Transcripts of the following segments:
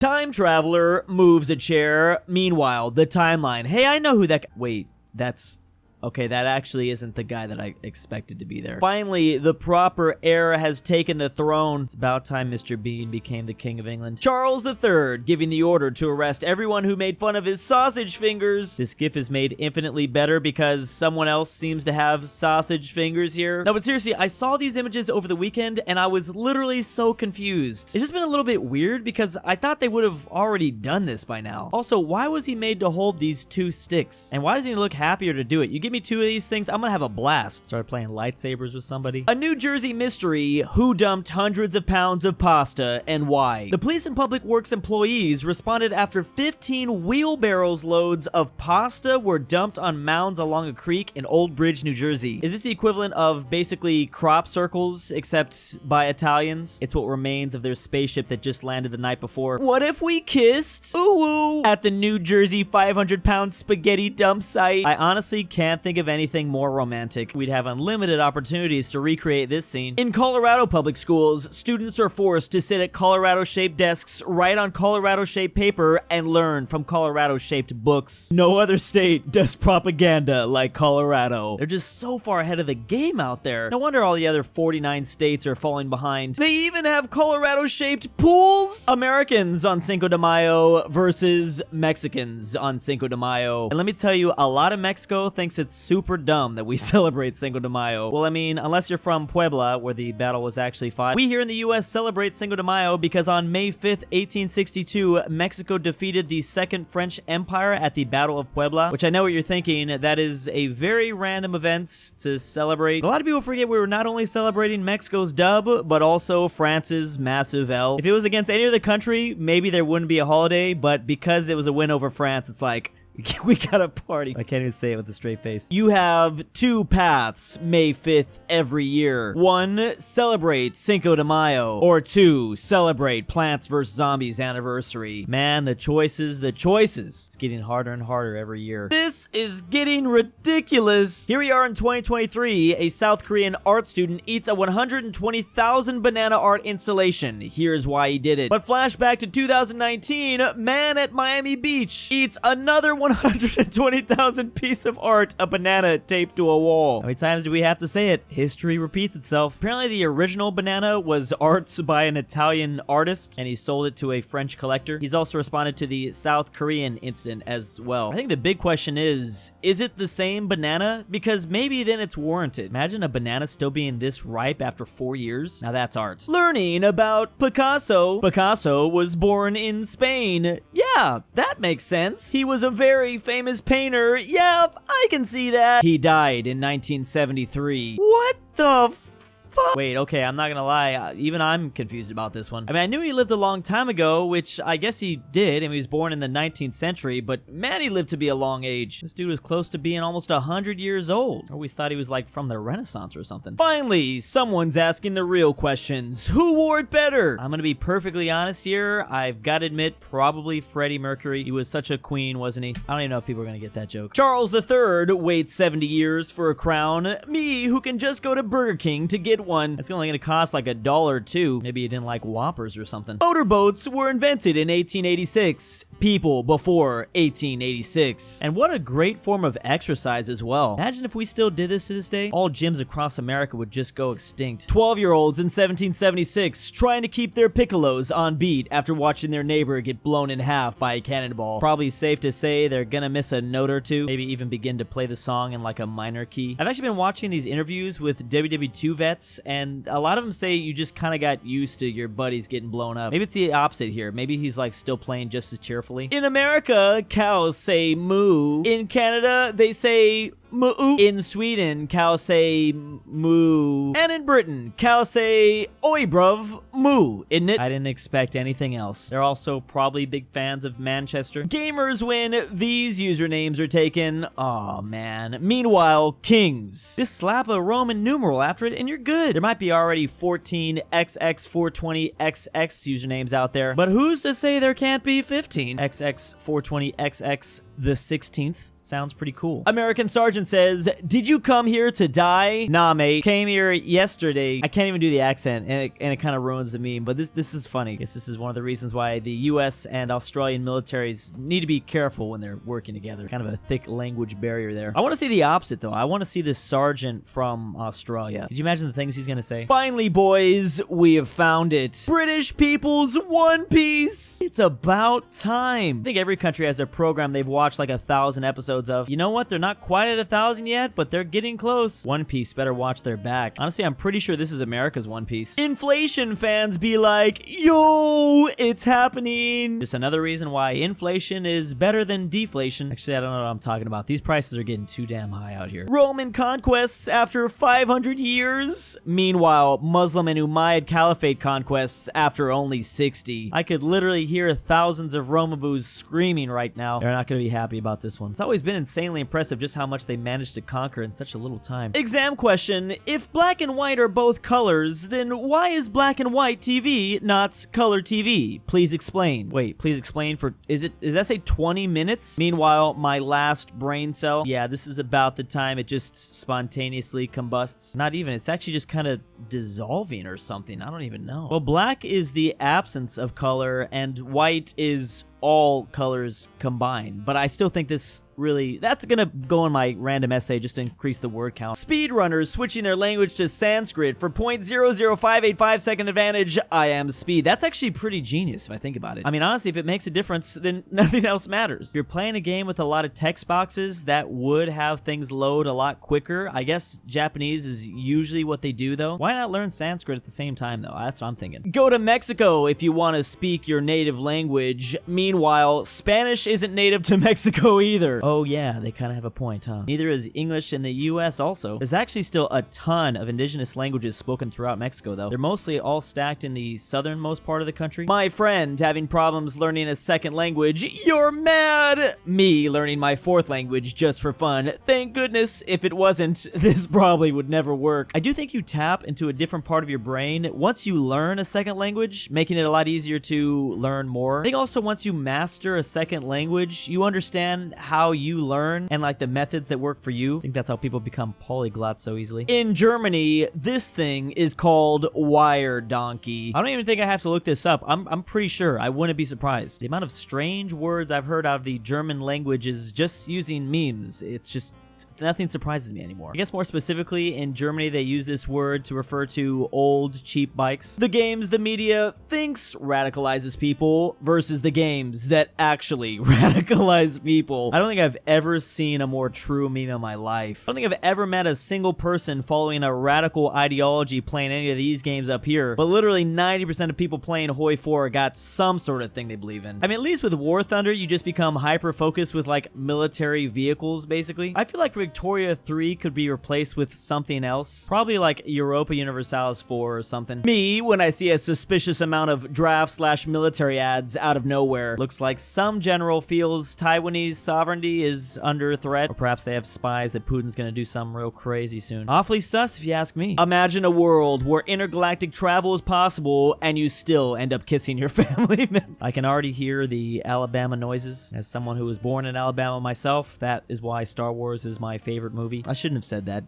Time traveler moves a chair. Meanwhile, the timeline. Hey, I know who that... Wait, that's... Okay, that actually isn't the guy that I expected to be there. Finally, the proper heir has taken the throne. It's about time Mr. Bean became the King of England. Charles III giving the order to arrest everyone who made fun of his sausage fingers. This gif is made infinitely better because someone else seems to have sausage fingers here. No, but seriously, I saw these images over the weekend and I was literally so confused. It's just been a little bit weird because I thought they would have already done this by now. Also, why was he made to hold these two sticks? And why does he look happier to do it? You give me two of these things, I'm gonna have a blast. Started playing lightsabers with somebody. A New Jersey mystery. Who dumped hundreds of pounds of pasta and why? The police and public works employees responded after 15 wheelbarrows loads of pasta were dumped on mounds along a creek in Old Bridge, New Jersey. Is this the equivalent of basically crop circles except by Italians? It's what remains of their spaceship that just landed the night before. What if we kissed? Ooh, at the New Jersey 500-pound spaghetti dump site. I honestly can't think of anything more romantic. We'd have unlimited opportunities to recreate this scene. In Colorado public schools, students are forced to sit at Colorado-shaped desks, write on Colorado-shaped paper, and learn from Colorado-shaped books. No other state does propaganda like Colorado. They're just so far ahead of the game out there. No wonder all the other 49 states are falling behind. They even have Colorado-shaped pools? Americans on Cinco de Mayo versus Mexicans on Cinco de Mayo. And let me tell you, a lot of Mexico thinks it's super dumb that we celebrate Cinco de Mayo. Well, I mean, unless you're from Puebla, where the battle was actually fought. We here in the US celebrate Cinco de Mayo because on May 5th, 1862, Mexico defeated the Second French Empire at the Battle of Puebla, which I know what you're thinking, that is a very random event to celebrate. A lot of people forget we were not only celebrating Mexico's dub, but also France's massive L. If it was against any other country, maybe there wouldn't be a holiday, but because it was a win over France, it's like, we gotta party. I can't even say it with a straight face. You have two paths May 5th every year. One, celebrate Cinco de Mayo. Or two, celebrate Plants vs. Zombies anniversary. Man, the choices, the choices. It's getting harder and harder every year. This is getting ridiculous. Here we are in 2023. A South Korean art student eats a 120,000 banana art installation. Here's why he did it. But flashback to 2019, man at Miami Beach eats another 120,000 piece of art, a banana taped to a wall. How many times do we have to say it? History repeats itself. Apparently the original banana was art by an Italian artist and he sold it to a French collector. He's also responded to the South Korean incident as well. I think the big question is it the same banana? Because maybe then it's warranted. Imagine a banana still being this ripe after 4 years. Now that's art. Learning about Picasso. Picasso was born in Spain. Yeah, that makes sense. He was a very famous painter. Yep, I can see that. He died in 1973. What the fuck? Wait, okay, I'm not gonna lie. Even I'm confused about this one. I mean, I knew he lived a long time ago, which I guess he did, and he was born in the 19th century, but man, he lived to be a long age. This dude was close to being almost 100 years old. I always thought he was like from the Renaissance or something. Finally, someone's asking the real questions. Who wore it better? I'm gonna be perfectly honest here. I've gotta admit, probably Freddie Mercury. He was such a queen, wasn't he? I don't even know if people are gonna get that joke. Charles III waits 70 years for a crown. Me, who can just go to Burger King to get one. It's only gonna cost like $1 or $2. Maybe you didn't like Whoppers or something. Motorboats were invented in 1886. People before 1886. And what a great form of exercise as well. Imagine if we still did this to this day. All gyms across America would just go extinct. 12-year-olds in 1776 trying to keep their piccolos on beat after watching their neighbor get blown in half by a cannonball. Probably safe to say they're gonna miss a note or two. Maybe even begin to play the song in like a minor key. I've actually been watching these interviews with WW2 vets, and a lot of them say you just kind of got used to your buddies getting blown up. Maybe it's the opposite here. Maybe he's like still playing just as cheerfully. In America, cows say moo. In Canada, they say moo. In Sweden, cows say moo. And in Britain, cows say oi bruv, moo, isn't it? I didn't expect anything else. They're also probably big fans of Manchester. Gamers win, these usernames are taken. Aw, man. Meanwhile, kings. Just slap a Roman numeral after it and you're good. There might be already 14 XX420XX usernames out there, but who's to say there can't be 15 XX420XX the 16th. Sounds pretty cool. American Sergeant says, did you come here to die? Nah, mate. Came here yesterday. I can't even do the accent, and it kind of ruins the meme, but this is funny. I guess this is one of the reasons why the US and Australian militaries need to be careful when they're working together. Kind of a thick language barrier there. I want to see the opposite, though. I want to see this sergeant from Australia. Could you imagine the things he's gonna say? Finally, boys, we have found it. British people's One Piece. It's about time. I think every country has a program they've watched like 1,000 episodes of. You know what? They're not quite at 1,000 yet, but they're getting close. One Piece better watch their back. Honestly, I'm pretty sure this is America's One Piece. Inflation fans be like, yo, it's happening. Just another reason why inflation is better than deflation. Actually, I don't know what I'm talking about. These prices are getting too damn high out here. Roman conquests after 500 years. Meanwhile, Muslim and Umayyad Caliphate conquests after only 60. I could literally hear thousands of Romaboos screaming right now. They're not going to be happy about this one. It's always been insanely impressive just how much they managed to conquer in such a little time. Exam question: if black and white are both colors, then why is black and white TV not color TV? Please explain. Wait, please explain for, does that say 20 minutes? Meanwhile, my last brain cell, yeah, this is about the time it just spontaneously combusts. Not even, it's actually just kind of dissolving or something. I don't even know. Well, black is the absence of color and white is all colors combined, but I still think this really, that's gonna go in my random essay just to increase the word count. Speedrunners switching their language to Sanskrit for 0.00585 second advantage. I am speed. That's actually pretty genius if I think about it. I mean, honestly, if it makes a difference, then nothing else matters. If you're playing a game with a lot of text boxes that would have things load a lot quicker, I guess Japanese is usually what they do though. Why not learn Sanskrit at the same time though? That's what I'm thinking. Go to Mexico if you want to speak your native language. Meanwhile, Spanish isn't native to Mexico either. Oh yeah, they kind of have a point, huh? Neither is English in the US also. There's actually still a ton of indigenous languages spoken throughout Mexico though. They're mostly all stacked in the southernmost part of the country. My friend having problems learning a second language. You're mad! Me learning my fourth language just for fun. Thank goodness, if it wasn't, this probably would never work. I do think you tap into a different part of your brain once you learn a second language, making it a lot easier to learn more. I think also once you master a second language, you understand how you learn and like the methods that work for you. I think that's how people become polyglots so easily. In Germany, this thing is called wire donkey. I don't even think I have to look this up. I'm pretty sure. I wouldn't be surprised. The amount of strange words I've heard out of the German language is just using memes. It's just, nothing surprises me anymore. I guess more specifically, in Germany, they use this word to refer to old, cheap bikes. The games the media thinks radicalizes people versus the games that actually radicalize people. I don't think I've ever seen a more true meme in my life. I don't think I've ever met a single person following a radical ideology playing any of these games up here, but literally 90% of people playing Hoi 4 got some sort of thing they believe in. I mean, at least with War Thunder, you just become hyper-focused with like military vehicles, basically. I feel like Victoria 3 could be replaced with something else. Probably like Europa Universalis 4 or something. Me, when I see a suspicious amount of draft/military ads out of nowhere. Looks like some general feels Taiwanese sovereignty is under threat. Or perhaps they have spies that Putin's gonna do something real crazy soon. Awfully sus if you ask me. Imagine a world where intergalactic travel is possible and you still end up kissing your family members. I can already hear the Alabama noises. As someone who was born in Alabama myself, that is why Star Wars is my favorite movie. I shouldn't have said that.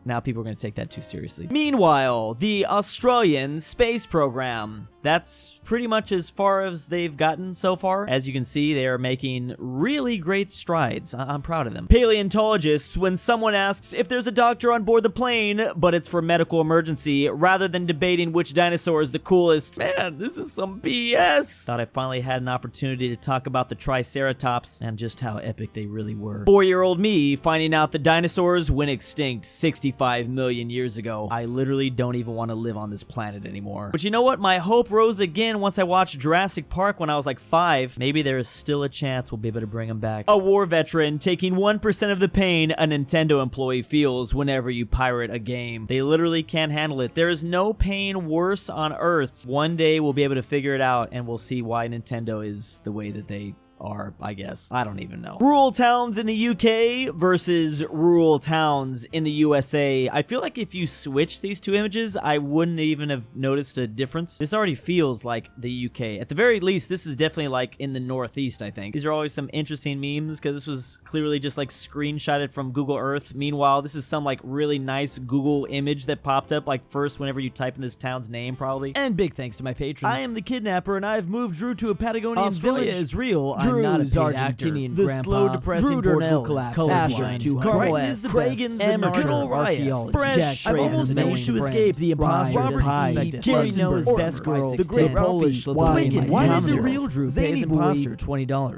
Now people are going to take that too seriously. Meanwhile, the Australian space program. That's pretty much as far as they've gotten so far. As you can see, they are making really great strides. I'm proud of them. Paleontologists, when someone asks if there's a doctor on board the plane, but it's for medical emergency, rather than debating which dinosaur is the coolest. Man, this is some BS. Thought I finally had an opportunity to talk about the Triceratops and just how epic they really were. 4-year-old me finding out the dinosaurs went extinct 65 million years ago. I literally don't even want to live on this planet anymore. But you know what? My hope rose again once I watched Jurassic Park when I was like 5. Maybe there is still a chance we'll be able to bring them back. A war veteran taking 1% of the pain a Nintendo employee feels whenever you pirate a game. They literally can't handle it. There is no pain worse on Earth. One day we'll be able to figure it out and we'll see why Nintendo is the way that they are, I guess. I don't even know. Rural towns in the UK versus rural towns in the USA. I feel like if you switch these two images, I wouldn't even have noticed a difference. This already feels like the UK. At the very least, this is definitely like in the Northeast, I think. These are always some interesting memes because this was clearly just like screenshotted from Google Earth. Meanwhile, this is some like really nice Google image that popped up like first whenever you type in this town's name, probably. And big thanks to my patrons. I am the kidnapper and I've moved Drew to a Patagonian village. is real. Drew's I'm not a paid Argentinian actor. The grandpa. slow depressing Drew Portugal Durnil collapse. colorblind. Bryton Is the Dragons, best. Amateur, GoodOldRyah. Archaeology, Phresh. I've almost managed to escape the imposter. RyeThePie. KirinoIsBestGirl, The GreatRalphy. Polish-Lithuanian Why.did.the.real.Drew.pay.his.imposter. ZaneyBoi, $20.